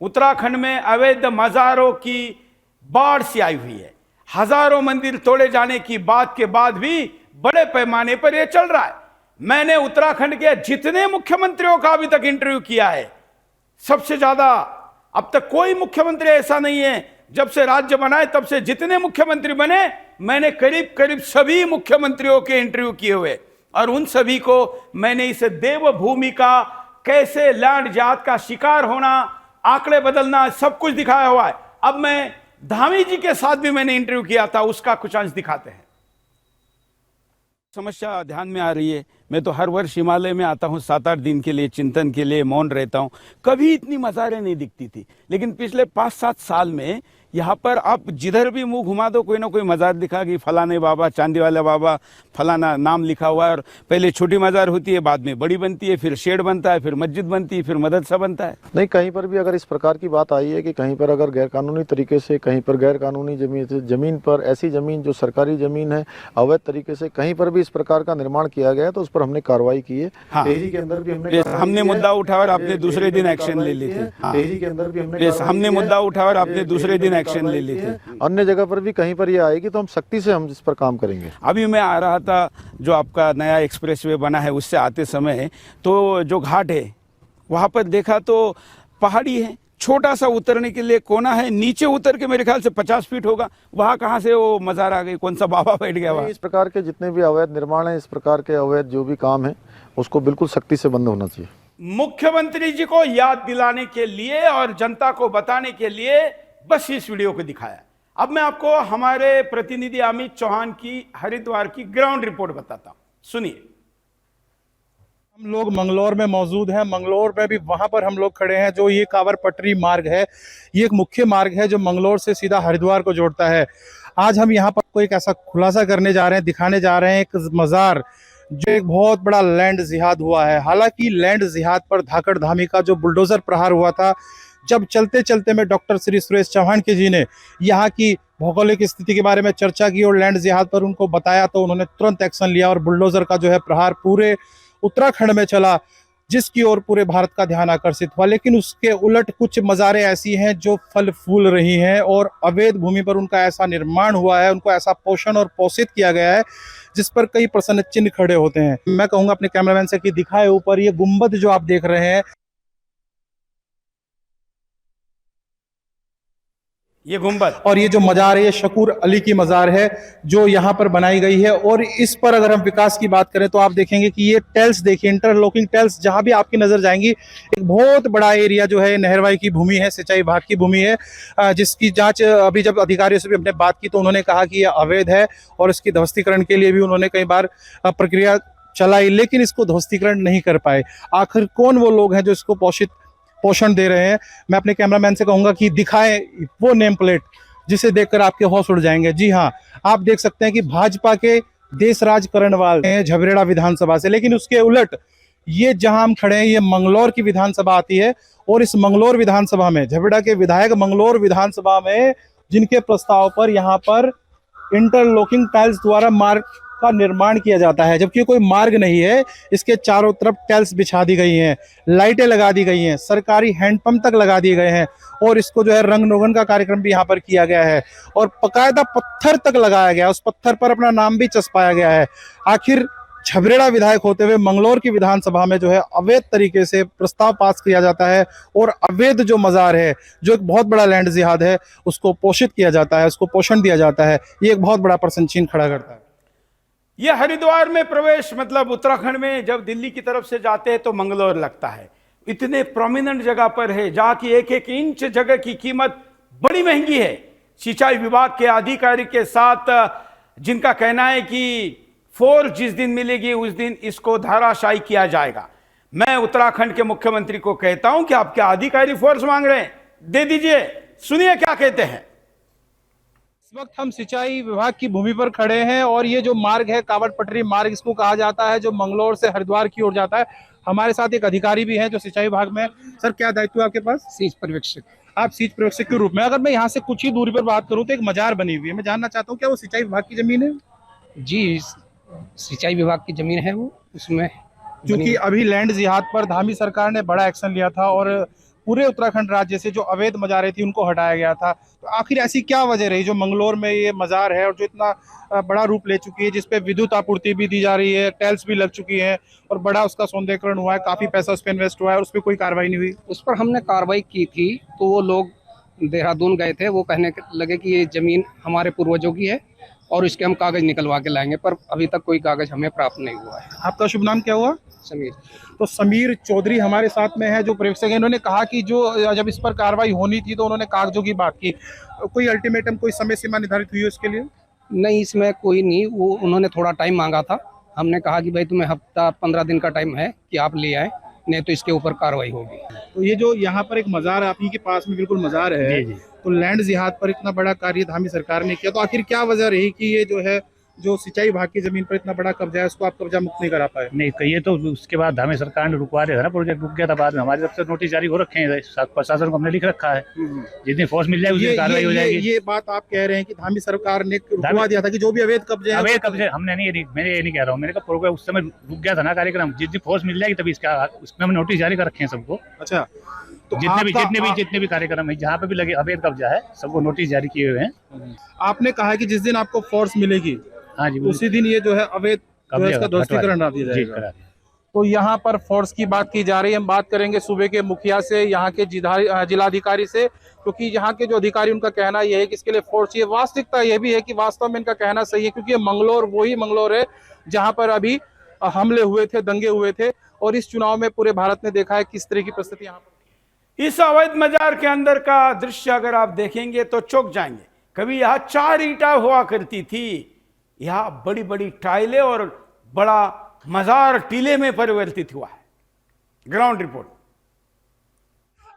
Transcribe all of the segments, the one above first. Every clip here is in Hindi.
उत्तराखंड में अवैध मज़ारों की बाढ़ सी आई हुई है। हजारों मंदिर तोड़े जाने की बात के बाद भी बड़े पैमाने पर यह चल रहा है। मैंने उत्तराखंड के जितने मुख्यमंत्रियों का अभी तक इंटरव्यू किया है, सबसे ज्यादा अब तक कोई मुख्यमंत्री ऐसा नहीं है, जब से राज्य बना है तब से जितने मुख्यमंत्री बने, मैंने करीब करीब सभी मुख्यमंत्रियों के इंटरव्यू किए हुए, और उन सभी को मैंने इस देवभूमि का कैसे लैंड जात का शिकार होना, आंकड़े बदलना, सब कुछ दिखाया हुआ है। अब मैं धामी जी के साथ भी मैंने इंटरव्यू किया था, उसका कुछ अंश दिखाते हैं। समस्या ध्यान में आ रही है। मैं तो हर वर्ष हिमालय में आता हूँ 7-8 दिन के लिए, चिंतन के लिए, मौन रहता हूँ। कभी इतनी मज़ारें नहीं दिखती थी, लेकिन पिछले 5-7 साल में यहाँ पर आप जिधर भी मुंह घुमा दो कोई ना कोई मज़ार दिखा कि फलाने बाबा, चांदी वाला बाबा, फलाना नाम लिखा हुआ है। और पहले छोटी मज़ार होती है, बाद में बड़ी बनती है, फिर शेड बनता है, फिर मस्जिद बनती है, फिर मदरसा बनता है। नहीं, कहीं पर भी अगर इस प्रकार की बात आई है कि कहीं पर अगर गैरकानूनी तरीके से, कहीं पर गैरकानूनी जमीन पर, ऐसी जमीन जो सरकारी जमीन है, अवैध तरीके से कहीं पर भी इस प्रकार का निर्माण किया गया है, तो उस पर हमने कार्रवाई की है। हाँ, टेहरी के अंदर भी हमने मुद्दा उठाया और आपने दूसरे दिन एक्शन ले लिए थे। टेहरी के अंदर भी हमने मुद्दा उठाया और आपने दूसरे दिन एक्शन ले लिए थे। अन्य जगह पर भी कहीं पर ये आएगी तो हम सख्ती से हम इस पर काम करेंगे। अभी मैं आ रहा था, जो आपका नया एक्सप्रेसवे बना है उससे आते समय, तो जो घाट है वहाँ पर देखा तो पहाड़ी है, छोटा सा उतरने के लिए कोना है, नीचे उतर के मेरे ख्याल से 50 फीट होगा, वहाँ कहाँ से वो मज़ार आ गई, कौन सा बाबा बैठ गया वहाँ। इस प्रकार के जितने भी अवैध निर्माण है, इस प्रकार के अवैध जो भी काम है, उसको बिल्कुल सख्ती से बंद होना चाहिए। मुख्यमंत्री जी को याद दिलाने के लिए और जनता को बताने के लिए बस इस वीडियो को दिखाया। अब मैं आपको हमारे प्रतिनिधि अमित चौहान की हरिद्वार की ग्राउंड रिपोर्ट बताता हूं, सुनिए। हम लोग मंगलौर में मौजूद हैं। मंगलौर में भी वहां पर हम लोग खड़े हैं, जो ये कांवर पटरी मार्ग है, ये एक मुख्य मार्ग है जो मंगलौर से सीधा हरिद्वार को जोड़ता है। आज हम यहाँ पर कोई एक ऐसा खुलासा करने जा रहे हैं, दिखाने जा रहे हैं एक मज़ार जो एक बहुत बड़ा लैंड जिहाद हुआ है। हालांकि लैंड जिहाद पर धाकड़ धामी का जो बुलडोजर प्रहार हुआ था, जब चलते चलते में डॉक्टर श्री सुरेश चौहान के जी ने यहाँ की भौगोलिक स्थिति के बारे में चर्चा की और लैंड जिहाद पर उनको बताया, तो उन्होंने तुरंत एक्शन लिया और बुलडोजर का जो है प्रहार पूरे उत्तराखंड में चला, जिसकी ओर पूरे भारत का ध्यान आकर्षित हुआ। लेकिन उसके उलट कुछ मज़ारें ऐसी हैं जो फल फूल रही हैं और अवैध भूमि पर उनका ऐसा निर्माण हुआ है, उनको ऐसा पोषण और पोषित किया गया है जिस पर कई प्रश्न चिन्ह खड़े होते हैं। मैं कहूँगा अपने कैमरामैन से कि दिखाए ऊपर ये गुंबद जो आप देख रहे हैं, ये गुंबद और ये जो मज़ार है ये शकूर अली की मज़ार है जो यहाँ पर बनाई गई है। और इस पर अगर हम विकास की बात करें तो आप देखेंगे कि ये टेल्स देखिए, इंटरलॉकिंग टेल्स, जहाँ भी आपकी नज़र जाएंगी एक बहुत बड़ा एरिया जो है नहरवाई की भूमि है, सिंचाई विभाग की भूमि है, जिसकी जांच अभी जब अधिकारियों से भी हमने बात की तो उन्होंने कहा कि यह अवैध है और इसकी ध्वस्तीकरण के लिए भी उन्होंने कई बार प्रक्रिया चलाई, लेकिन इसको ध्वस्तीकरण नहीं कर पाए। आखिर कौन वो लोग हैं जो इसको पोषण दे रहे हैं? मैं अपने कैमरामैन से कहूंगा कि दिखाएं वो नेम प्लेट जिसे देखकर आपके होश उड़ जाएंगे। जी हाँ, आप देख सकते हैं कि भाजपा के देश राज करण वाले हैं झबरेड़ा विधानसभा से, लेकिन उसके उलट ये जहां हम खड़े हैं ये मंगलौर की विधानसभा आती है और इस मंगलौर विधानसभा में झबरेड़ा के विधायक मंगलौर विधानसभा में जिनके प्रस्ताव पर यहाँ पर इंटरलॉकिंग टाइल्स द्वारा मार्ग का निर्माण किया जाता है, जबकि कोई मार्ग नहीं है, इसके चारों तरफ टाइल्स बिछा दी गई हैं, लाइटें लगा दी गई हैं, सरकारी हैंडपंप तक लगा दिए गए हैं और इसको जो है रंग रोगन का कार्यक्रम भी यहाँ पर किया गया है और बकायदा पत्थर तक लगाया गया, उस पत्थर पर अपना नाम भी चस्पाया गया है। आखिर झबरेड़ा विधायक होते हुए मंगलौर की विधानसभा में जो है अवैध तरीके से प्रस्ताव पास किया जाता है और अवैध जो मज़ार है, जो एक बहुत बड़ा लैंड जिहाद है, उसको पोषित किया जाता है, उसको पोषण दिया जाता है। ये एक बहुत बड़ा प्रश्न चिन्ह खड़ा करता है। यह हरिद्वार में प्रवेश, मतलब उत्तराखंड में जब दिल्ली की तरफ से जाते हैं तो मंगलौर लगता है। इतने प्रोमिनेंट जगह पर है जहां की एक एक इंच जगह की कीमत बड़ी महंगी है। सिंचाई विभाग के अधिकारी के साथ जिनका कहना है कि फोर्स जिस दिन मिलेगी उस दिन इसको धाराशायी किया जाएगा। मैं उत्तराखंड के मुख्यमंत्री को कहता हूं कि आपके अधिकारी फोर्स मांग रहे हैं, दे दीजिए। सुनिए क्या कहते हैं। इस वक्त हम सिंचाई विभाग की भूमि पर खड़े हैं और ये जो मार्ग है कांवर पटरी मार्ग इसको कहा जाता है, जो मंगलौर से हरिद्वार की ओर जाता है। हमारे साथ एक अधिकारी भी हैं जो सिंचाई विभाग में। सर, क्या दायित्व है आपके पास? सीच पर्यवेक्षक। आप सीच पर्यवेक्षक के रूप में, अगर मैं यहाँ से कुछ ही दूरी पर बात करूँ तो एक मजार बनी हुई है, मैं जानना चाहता हूँ क्या वो सिंचाई विभाग की जमीन है? जी, सिंचाई विभाग की जमीन है वो, उसमें क्योंकि अभी लैंड जिहाद पर धामी सरकार ने बड़ा एक्शन लिया था और पूरे उत्तराखंड राज्य से जो अवैध मज़ारें थी उनको हटाया गया था। तो आखिर ऐसी क्या वजह रही जो मंगलोर में ये मज़ार है और जो इतना बड़ा रूप ले चुकी है, जिसपे विद्युत आपूर्ति भी दी जा रही है, टाइल्स भी लग चुकी है और बड़ा उसका सौंदर्यीकरण हुआ है, काफ़ी पैसा उस पर इन्वेस्ट हुआ है और उस पर कोई कार्रवाई नहीं हुई? उस पर हमने कार्रवाई की थी, तो वो लोग देहरादून गए थे, वो कहने लगे कि ये ज़मीन हमारे पूर्वजों की है और इसके हम कागज़ निकलवा के लाएंगे, पर अभी तक कोई कागज़ हमें प्राप्त नहीं हुआ है। आपका शुभ नाम क्या हुआ? समीर। तो समीर चौधरी हमारे साथ में है, जो पर्यवेक्षक है। इन्होंने कहा कि जो जब इस पर कार्रवाई होनी थी तो उन्होंने कागजों की बात की। कोई अल्टीमेटम, कोई समय सीमा निर्धारित हुई है उसके लिए? नहीं, इसमें कोई नहीं, वो उन्होंने थोड़ा टाइम मांगा था। हमने कहा कि भाई तुम्हें हफ्ता 15 दिन का टाइम है कि आप ले आए, नहीं तो इसके ऊपर कार्रवाई होगी। तो ये जो यहाँ पर एक मज़ार आप ही के पास में बिल्कुल मज़ार है, तो लैंड जिहाद पर इतना बड़ा कार्य धामी सरकार ने किया, तो आखिर क्या वजह रही कि ये जो है जो सिंचाई विभाग की जमीन पर इतना बड़ा कब्जा है उसको आप कब्जा मुक्त नहीं करा पाए? नहीं कहिए तो उसके बाद हमें सरकार ने रुकवा दिया था ना, प्रोजेक्ट रुक गया था। बाद में हमारी तरफ से नोटिस जारी हो रखे हैं, प्रशासन को हमने लिख रखा है, जितनी फोर्स मिल जाएगी उतनी कार्रवाई हो जाएगी। ये बात आप कह रहे हैं कि धामी सरकार ने रुकवा दिया था कि जो भी अवैध कब्जे हैं? अवैध कब्जे हमने नहीं, मैंने ये नहीं कह रहा हूँ, मैंने कहा प्रोग्राम उस समय रुक गया था ना कार्यक्रम, जितनी फोर्स मिल जाएगी तभी इसका उसमें हमने नोटिस जारी कर रखे हैं सबको। अच्छा, तो जितने भी कार्यक्रम है जहाँ पे भी लगे अवैध कब्जा है सबको नोटिस जारी किए हुए हैं। आपने कहा है कि जिस दिन आपको फोर्स मिलेगी हाँ जी, उसी दिन ये जो है अवैध जो है इसका ध्वस्तीकरण करा दिया जाएगा। तो यहाँ पर फोर्स की बात की जा रही है। हम बात करेंगे सूबे के मुखिया से, यहाँ के जिलाधिकारी से, क्योंकि यहाँ के जो अधिकारी उनका कहना यह है कि इसके लिए फोर्स चाहिए। वास्तविकता यह भी है कि वास्तव में इनका कहना सही है, क्योंकि मंगलोर वही मंगलोर है जहाँ पर अभी हमले हुए थे, दंगे हुए थे, और इस चुनाव में पूरे भारत ने देखा है किस तरह की परिस्थिति यहाँ पर। इस अवैध मजार के अंदर का दृश्य अगर आप देखेंगे तो चौंक जाएंगे। कभी यहाँ 4 ईंटा हुआ करती थी, यहाँ बड़ी बड़ी टाइलें और बड़ा मजार टीले में परिवर्तित हुआ है। Ground report.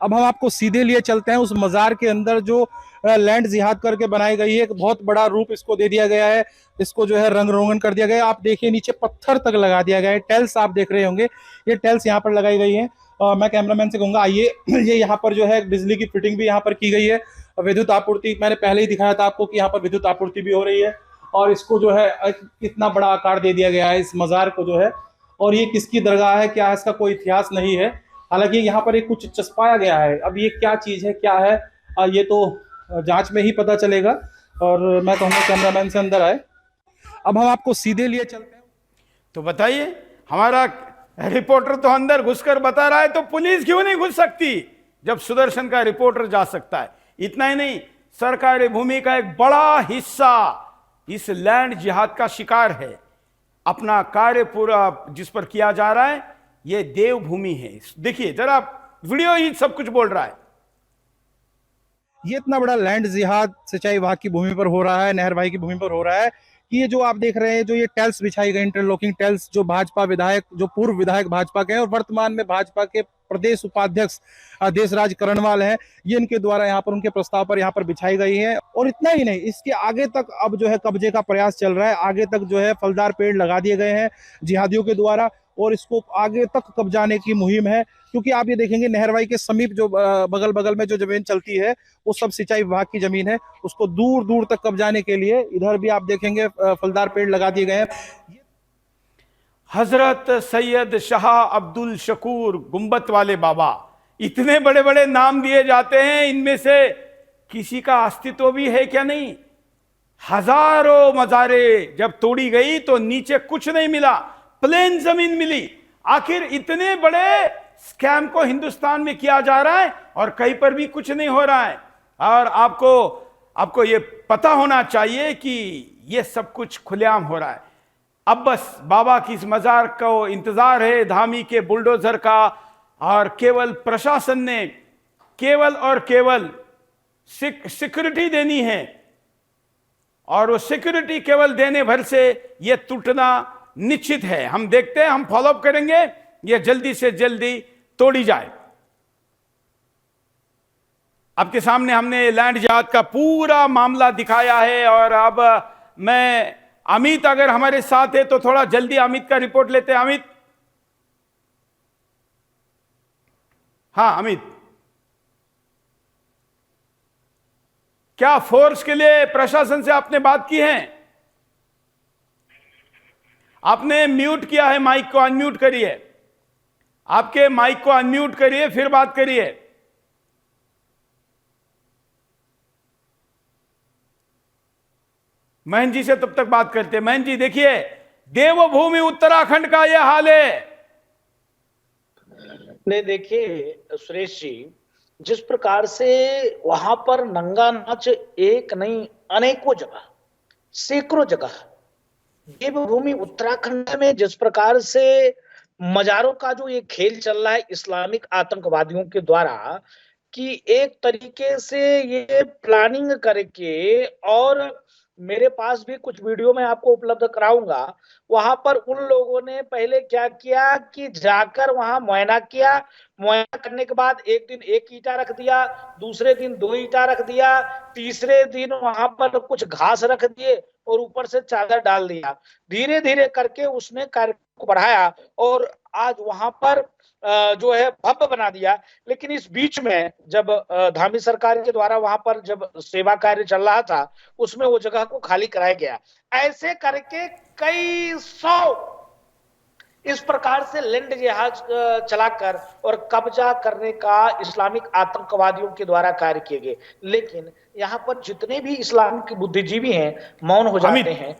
अब हम आपको सीधे लिए चलते हैं उस मजार के अंदर जो लैंड जिहाद करके बनाई गई है। एक बहुत बड़ा रूप इसको दे दिया गया है, इसको जो है रंग रोगन कर दिया गया है। आप देखिए नीचे पत्थर तक लगा दिया गया है, टाइल्स आप देख रहे होंगे, ये टाइल्स यहाँ पर लगाई गई है। मैं कैमरामैन से कहूंगा आइए, ये यहाँ पर जो है बिजली की फिटिंग भी यहाँ पर की गई है, विद्युत आपूर्ति मैंने पहले ही दिखाया था आपको कि यहाँ पर विद्युत आपूर्ति भी हो रही है, और इसको जो है कितना बड़ा आकार दे दिया गया है इस मजार को जो है। और ये किसकी दरगाह है, क्या है, इसका कोई इतिहास नहीं है। हालांकि यहाँ पर एक कुछ चस्पाया गया है, अब ये क्या चीज़ है, क्या है, ये तो जांच में ही पता चलेगा। और मैं कहूँगा कैमरामैन से अंदर आए। अब हम आपको सीधे लिए चलते हैं। तो बताइए, हमारा रिपोर्टर तो अंदर घुसकर बता रहा है, तो पुलिस क्यों नहीं घुस सकती जब सुदर्शन का रिपोर्टर जा सकता है? इतना ही नहीं, सरकारी भूमि का एक बड़ा हिस्सा इस लैंड जिहाद का शिकार है। अपना कार्य पूरा जिस पर किया जा रहा है, यह देवभूमि है। देखिए जरा, वीडियो ही सब कुछ बोल रहा है। ये इतना बड़ा लैंड जिहाद सिंचाई विभाग की भूमि पर हो रहा है, नहर भाई की भूमि पर हो रहा है कि ये जो आप देख रहे हैं, जो ये टाइल्स बिछाई गई, इंटरलॉकिंग टाइल्स, जो भाजपा विधायक, जो पूर्व विधायक भाजपा के हैं और वर्तमान में भाजपा के प्रदेश उपाध्यक्ष देशराज करणवाल हैं, ये इनके द्वारा यहाँ पर उनके प्रस्ताव पर यहाँ पर बिछाई गई है। और इतना ही नहीं, इसके आगे तक अब जो है कब्जे का प्रयास चल रहा है। आगे तक जो है फलदार पेड़ लगा दिए गए हैं जिहादियों के द्वारा, और इसको आगे तक कब्जाने की मुहिम है। क्योंकि आप ये देखेंगे नहरवाई के समीप जो बगल बगल में जो जमीन चलती है वो सब सिंचाई विभाग की जमीन है, उसको दूर दूर तक कब्जाने के लिए इधर भी आप देखेंगे फलदार पेड़ लगा दिए गए हैं। हजरत सैयद शाह अब्दुल शकूर गुंबत वाले बाबा, इतने बड़े बड़े नाम दिए जाते हैं, इनमें से किसी का अस्तित्व भी है क्या? नहीं। हजारों मजारें जब तोड़ी गई तो नीचे कुछ नहीं मिला, प्लेन जमीन मिली। आखिर इतने बड़े स्कैम को हिंदुस्तान में किया जा रहा है और कहीं पर भी कुछ नहीं हो रहा है। और आपको ये पता होना चाहिए कि ये सब कुछ खुलेआम हो रहा है। अब बस बाबा की इस मजार को इंतजार है धामी के बुलडोजर का, और केवल प्रशासन ने केवल और केवल सिक्योरिटी देनी है, और वो सिक्योरिटी केवल देने भर से ये टूटना निश्चित है। हम देखते हैं, हम फॉलोअप करेंगे, ये जल्दी से जल्दी तोड़ी जाए। आपके सामने हमने लैंड जिहाद का पूरा मामला दिखाया है, और अब मैं अमित अगर हमारे साथ है तो थोड़ा जल्दी अमित का रिपोर्ट लेते हैं। अमित, हाँ अमित, क्या फोर्स के लिए प्रशासन से आपने बात की है? आपने म्यूट किया है माइक को, अनम्यूट करिए। आपके माइक को अनम्यूट करिए, फिर बात करिए। महन जी से तब तक बात करते हैं। महन जी देखिए, देवभूमि उत्तराखंड का यह हाल है। नहीं, देखिए सुरेश जी, जिस प्रकार से वहां पर नंगा नाच एक नहीं अनेकों जगह, सैकड़ों जगह देवभूमि उत्तराखंड में जिस प्रकार से मजारों का जो ये खेल चल रहा है इस्लामिक आतंकवादियों के द्वारा, कि एक तरीके से ये प्लानिंग करके, और मेरे पास भी कुछ वीडियो मैं आपको उपलब्ध कराऊंगा, वहां पर उन लोगों ने पहले क्या किया कि जाकर वहां मुआयना किया, मुआयना करने के बाद एक दिन एक ईंटा रख दिया, दूसरे दिन 2 ईंटा रख दिया, तीसरे दिन वहां पर कुछ घास रख दिए और ऊपर से चादर डाल दिया। धीरे धीरे करके उसने कार्य को बढ़ाया और आज वहां पर जो है भव्य बना दिया। लेकिन इस बीच में जब धामी सरकार के द्वारा वहां पर जब सेवा कार्य चल रहा था, उसमें वो जगह को खाली कराया गया। ऐसे करके कई सौ इस प्रकार से लैंड जहाज चलाकर और कब्जा करने का इस्लामिक आतंकवादियों के द्वारा कार्य किए गए। लेकिन यहाँ पर जितने भी इस्लाम के बुद्धिजीवी हैं मौन हो जाते हैं